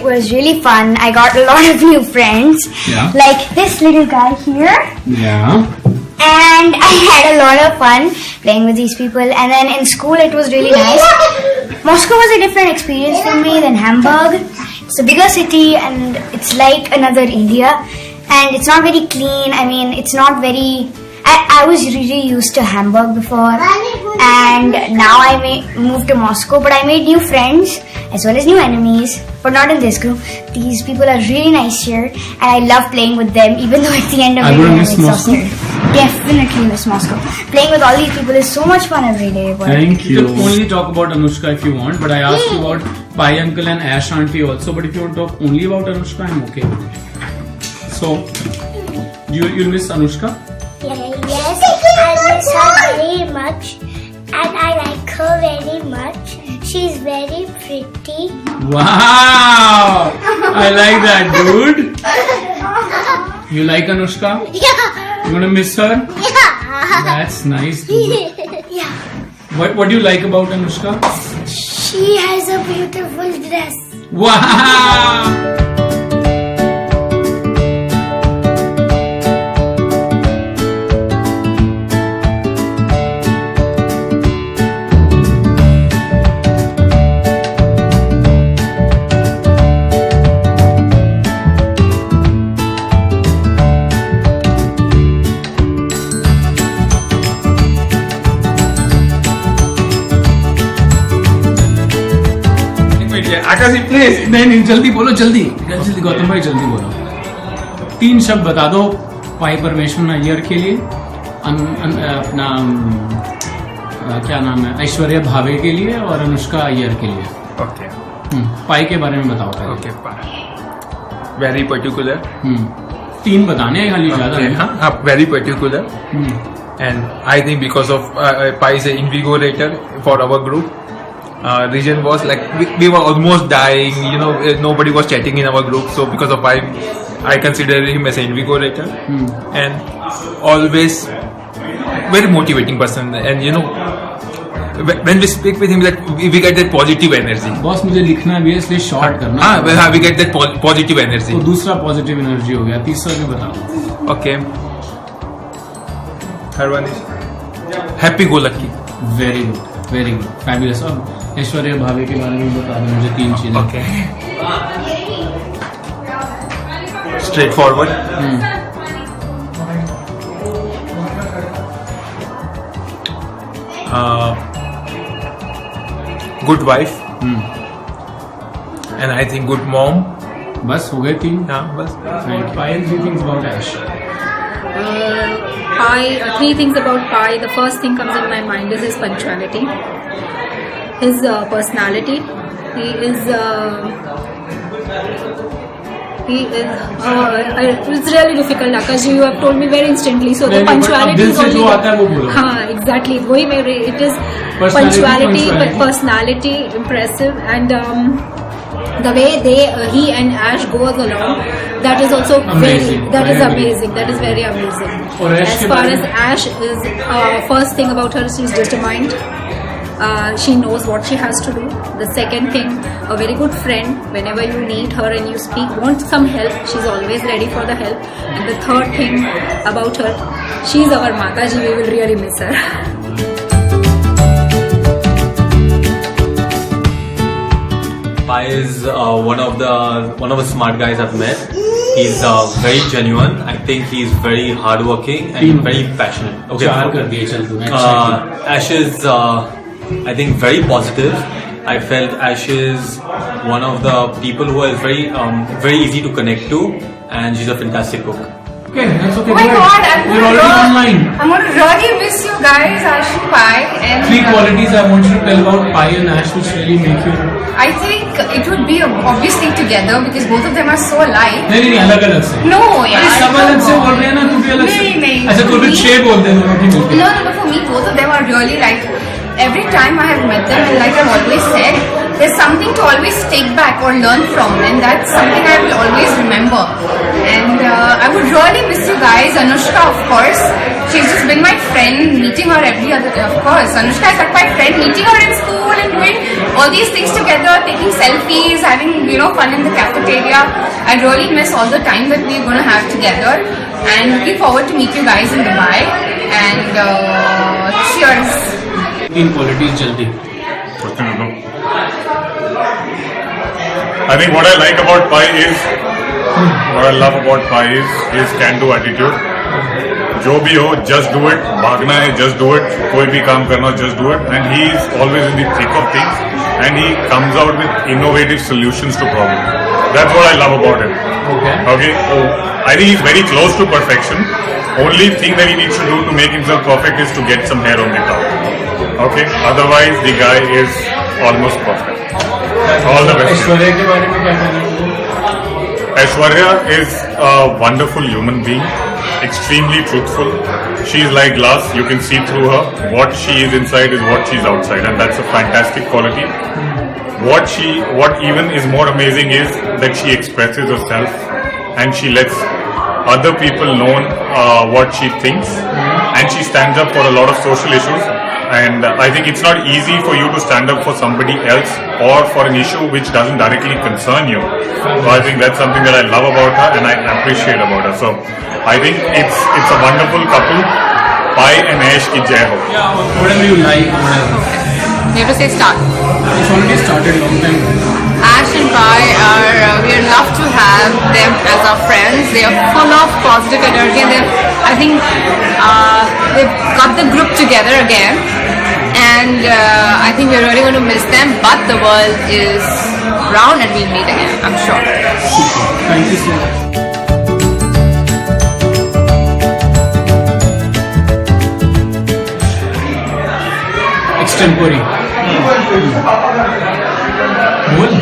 was really fun. I got a lot of new friends. Yeah. Like this little guy here. Yeah. And I had a lot of fun playing with these people. And then in school it was really nice. Moscow was a different experience for me than Hamburg. It's a bigger city and it's like another India. And it's not very clean. I mean, it's not very... I was really used to Hamburg before. And now I moved to Moscow. But I made new friends as well as new enemies. But not in this group. These people are really nice here. And I love playing with them. Even though at the end of the day I'm exhausted. Definitely miss Moscow. Playing with all these people is so much fun every day. But Thank you. You can only talk about Anushka if you want. But I asked you about Pai Uncle and Ash Auntie also. But if you want to talk only about Anushka, I'm okay with it. So, you'll miss Anushka? Yes, I miss her very much and I like her very much. She's very pretty. Wow! I like that, dude. You like Anushka? Yeah. You gonna miss her? Yeah. That's nice, dude. Yeah. What do you like about Anushka? She has a beautiful dress. Wow! Akash please नहीं जल्दी बोलो जल्दी गौतम भाई जल्दी बोलो 3 शब्द बता दो पाई परमेश्वर अय्यर के लिए अपना क्या नाम है ऐश्वर्या भावे के लिए और अनुष्का अय्यर के लिए ओके पाई के बारे में बताओ ओके वेरी पर्टिकुलर 3 बताने हैं खाली ज्यादा हाँ very particular and I think because of Pai is invigorator for our group reason was like we were almost dying, you know, nobody was chatting in our group, so because of I consider him as an invigorator and always very motivating person, and you know when we speak with him like we get that positive energy. Boss मुझे लिखना भी है इसलिए short करना हाँ we get that positive energy. तो दूसरा positive energy हो गया, तीसरा भी बताओ. Okay, third one is happy go lucky. Very good fabulous. और ऐश्वर्या भावे के बारे में बता दो मुझे 3 चीजें. Okay straight forward, good wife and I think good mom. बस हो गए 3. हाँ बस. Thank you. 3 things about Ash. Three things about Pai. The first thing comes in my mind is his punctuality, his personality. It's really difficult, Akash. You have told me very instantly. So the punctuality is only. हाँ, exactly. It is punctuality, but personality impressive, and the way he and Ash goes along, that is also amazing. That is very amazing. As far as Ash is, first thing about her, she's determined. She knows what she has to do. The second thing, a very good friend. Whenever you need her and you want some help, she's always ready for the help. And the third thing about her, she's our Mataji. We will really miss her. Pai is one of the smart guys I've met. He's very genuine. I think he's very hardworking and very passionate. Okay. Ash is I think very positive. I felt Ash is one of the people who is very easy to connect to, and she's a fantastic cook. Okay, that's okay. Oh my God, we're already online. I'm going to really miss you guys, Ash and Pai. And 3 qualities I want you to tell about Pai and Ash which really make you. I think it would be obviously together because both of them are so alike. नहीं अलग से. No, yeah. सब अलग से बोल रहे हैं ना, तू भी अलग से. नहीं. अच्छा तू भी 6 बोलते हैं दोनों की बोलते हैं. No, but for me both of them are really like. Every time I have met them, and like I've always said, there's something to always take back or learn from, and that's something I will always remember. And I would really miss you guys. Anushka, of course, she's just been my friend, meeting her every other day. Of course, Anushka is like my friend, meeting her in school and doing all all these things together, taking selfies, having fun in the cafeteria. I really miss all the time that we're gonna have together, and looking forward to meet you guys in Dubai. And cheers. 3 qualities jaldi. I think what I like about Pi is, what I love about Pi is his can-do attitude. जो भी हो, just do it. भागना है, just do it. कोई भी काम करना, just do it. And he is always in the thick of things, and he comes out with innovative solutions to problems. That's what I love about him. Okay. I think he's very close to perfection. Only thing that he needs to do to make himself perfect is to get some hair on the top. Okay. Otherwise, the guy is almost perfect. All the best. Aishwarya के बारे में क्या कहना है? Aishwarya is a wonderful human being, extremely truthful. She is like glass, you can see through her. What she is inside is what she is outside, and that's a fantastic quality. What even is more amazing is that she expresses herself and she lets other people know what she thinks, and she stands up for a lot of social issues. And I think it's not easy for you to stand up for somebody else or for an issue which doesn't directly concern you. So I think that's something that I love about her and I appreciate about her. So I think it's a wonderful couple. Pi and Ash ki jai ho. Yeah, whatever you like, whatever. You have to say start. It's already started long time ago. Ash and Pi we would love to have them as our friends. They are full of positive energy, and I think they've got the group together again. And I think we're really going to miss them. But the world is round, and we'll meet again, I'm sure. Thank you so much. Extempore. Well,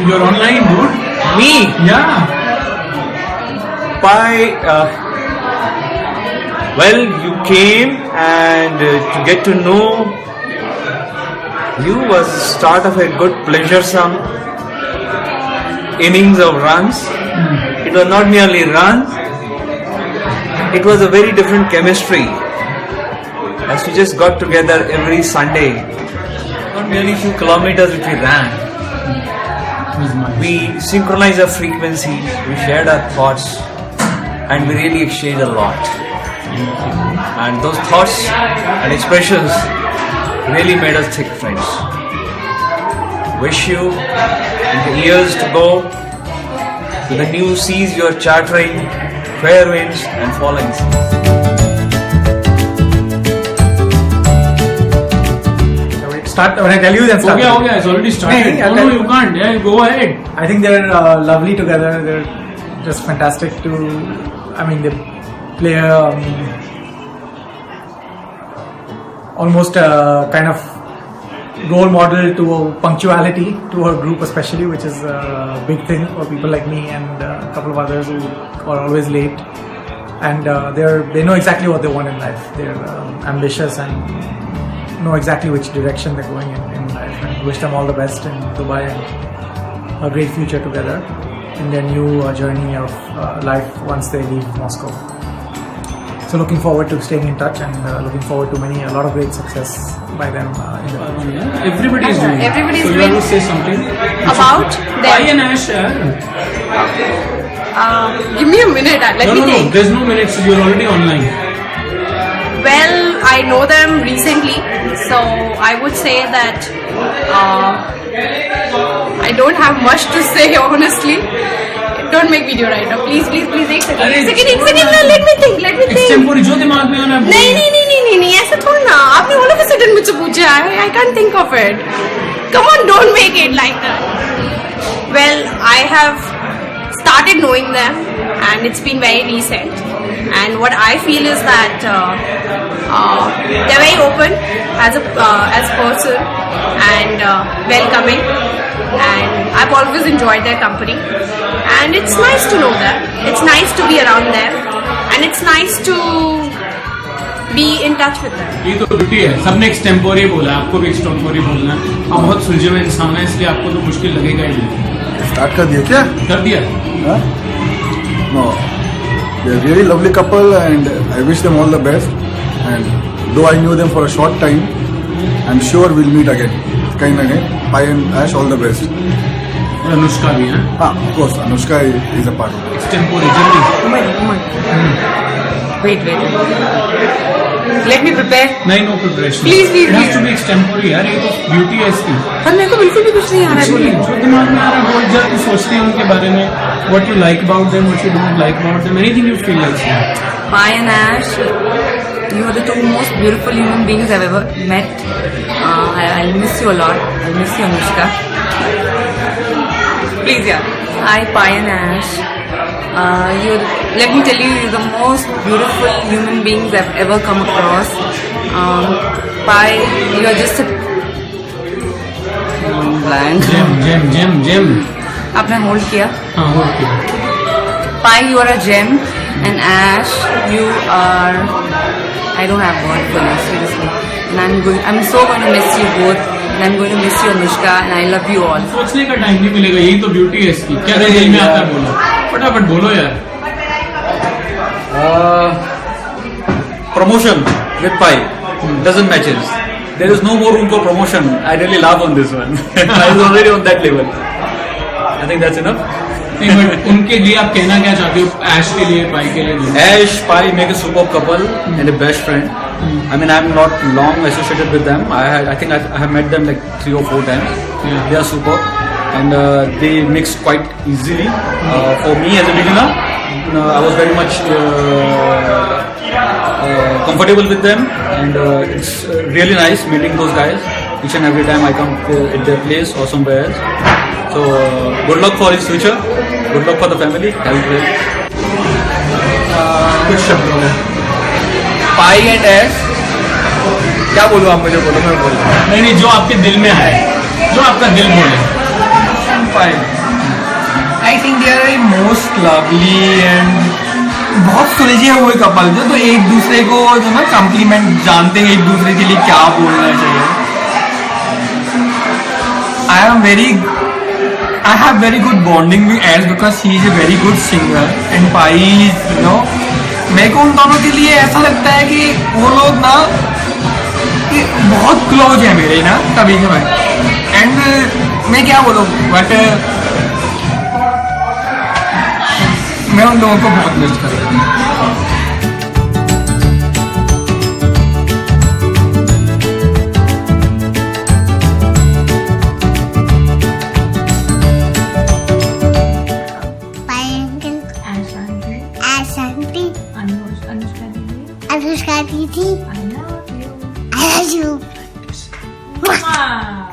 you're online, dude. Me? Yeah. Pi, well, you came and to get to know you was the start of a good pleasuresome innings of runs. It was not merely runs, it was a very different chemistry. As we just got together every Sunday, not merely few kilometers which we ran. We synchronized our frequencies, we shared our thoughts, and we really exchanged a lot. And those thoughts and expressions really made us thick friends. Wish you in the years to go to the new seas you are chartering, fair winds and falling seas. Start when I tell you then start. हो गया, it's already started. No, you can't. Yeah, go ahead. I think they're lovely together. They're just fantastic to. I mean, they play almost a kind of role model to punctuality to her group, especially, which is a big thing for people like me and a couple of others who are always late. And they know exactly what they want in life. They're ambitious and know exactly which direction they're going in life, and wish them all the best in Dubai and a great future together in their new journey of life once they leave Moscow. So looking forward to staying in touch and looking forward to a lot of great success by them in the future. Everybody's doing it. Everybody's so you doing have to say something about Pi them. and Ash. Give me a minute, let me No, think. there's no minutes. You're already online. Well, I know them recently, so I would say that I don't have much to say, honestly. Don't make video right now, please. एक second, no, let me think. Extempore जो दिमाग में आना है नहीं, ऐसा थोड़ा ना. आपने all of a sudden मुझसे पूछा है. I can't think of it. Come on, don't make it like that. Well, I have started knowing them, and it's been very recent. And what I feel is that they're very open as a person and welcoming, and I've always enjoyed their company, and it's nice to know them, it's nice to be around them, and it's nice to be in touch with them. ये तो beauty है. सबने एक्सटेम्पोरी बोला, आपको भी एक्सटेम्पोरी बोलना. आप बहुत सुलझे हुए इंसान हैं, इसलिए आपको तो मुश्किल लगेगा ही नहीं. स्टार्ट कर दिया क्या? कर दिया. No, they're a really lovely couple, and I wish them all the best. And though I knew them for a short time, I'm sure we'll meet again. कहीं ना कहीं Pai and Ash all the best. और अनुष्का भी है. हाँ, of course Anushka is a part of it. Tempo जल्दी. Wait. Let me prepare. नहीं, no preparation. Please. It has to be extempore यार. ये तो beauty है इसकी. पर मेरे को बिल्कुल भी कुछ नहीं आ रहा है बोलने. जो दिमाग में आ रहा है वो जब तू सोचती है उनके बारे में, what you like about them, what you don't like about them, anything you feel like saying. Pai and Ash, you are the two most beautiful human beings I've ever met. I'll miss you a lot. I'll miss you, Anushka. Please, yeah. Hi, Pai and Ash. Let me tell you, you're the most beautiful human beings I've ever come across. Pai, you are just a blank. Gem. आपने hold किया? हाँ, hold किया. Pai, you are a gem, and Ash, you are. I don't have words for you, seriously. And I'm so going to miss you both. And I'm going to miss you, Anushka, and I love you all. सोचने का time नहीं मिलेगा. यही तो beauty है इसकी. क्या दिल में आता है बोलो. फटाफट बोलो यार. Promotion with Pai doesn't matches. There is no more room for promotion. I really laugh on this one. I was already on that level. I think that's enough. नहीं, but उनके लिए आप कहना क्या चाहते हो? ऐश के लिए, पाई के लिए. Ash, Pai make a superb couple and a best friend. I mean, I'm not long associated with them. I think I have met them like 3 or 4 times. Yeah. They are superb and they mix quite easily. For me as a beginner, I was very much comfortable with them, and it's really nice meeting those guys each and every time I come at their place or somewhere else. So good luck for his future. Good luck for the family. Health well. कुछ शब्दों में पाई and ऐश. क्या बोलूँ, आप मुझे बोलो, मैं बोलूँ. नहीं, जो आपके दिल में आए, जो आपका दिल बोले. Pai, I think they are most lovely and बहुत सुलझे हुए कपल जो तो एक दूसरे को जो ना कॉम्प्लीमेंट जानते हैं एक दूसरे के लिए क्या बोलना चाहिए. I have very good bonding with Ash because he is a very good singer and Pai is, you know, मेरे को उन दोनों के लिए ऐसा लगता है कि वो लोग ना कि बहुत क्लोज है मेरे ना कभी कभी. एंड मैं क्या बोलूँ, बट मैं उन लोगों को बहुत मिस करता हूँ. Anushka Didi, I love you.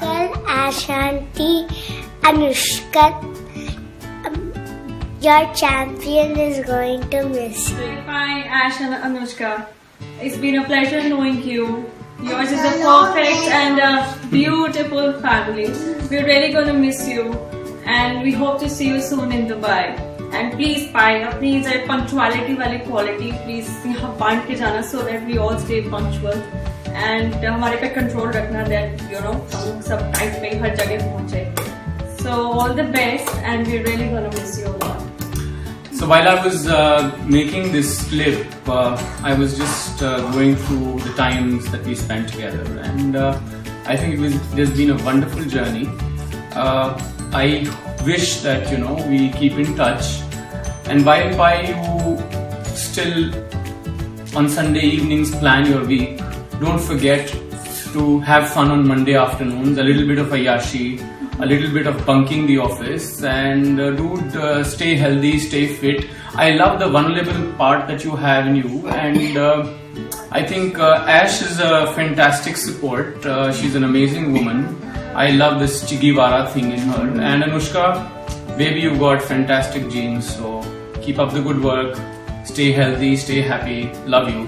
Girl, Ashanti, Anushka, your champion is going to miss you. Hi, Ash and Anushka. It's been a pleasure knowing you. Yours is a perfect and a beautiful family. We're really going to miss you, and we hope to see you soon in Dubai. And please, Pai, please, punctuality वाली quality, please यहाँ बांट के जाना so that we all stay punctual. And हमारे पे control रखना that you know हम सब time पे हर जगह पहुँचे. So all the best, and we're really gonna miss you a lot. So while I was making this clip, I was just going through the times that we spent together, and I think there's been a wonderful journey. I wish that we keep in touch, and while you still on Sunday evenings plan your week, don't forget to have fun on Monday afternoons, a little bit of ayyashi, a little bit of bunking the office, and stay healthy, stay fit. I love the vulnerable part that you have in you, and I think Ash is a fantastic support. She's an amazing woman. I love this Che Guevara thing in her. And Anushka, baby, you've got fantastic genes, so keep up the good work, stay healthy, stay happy, love you.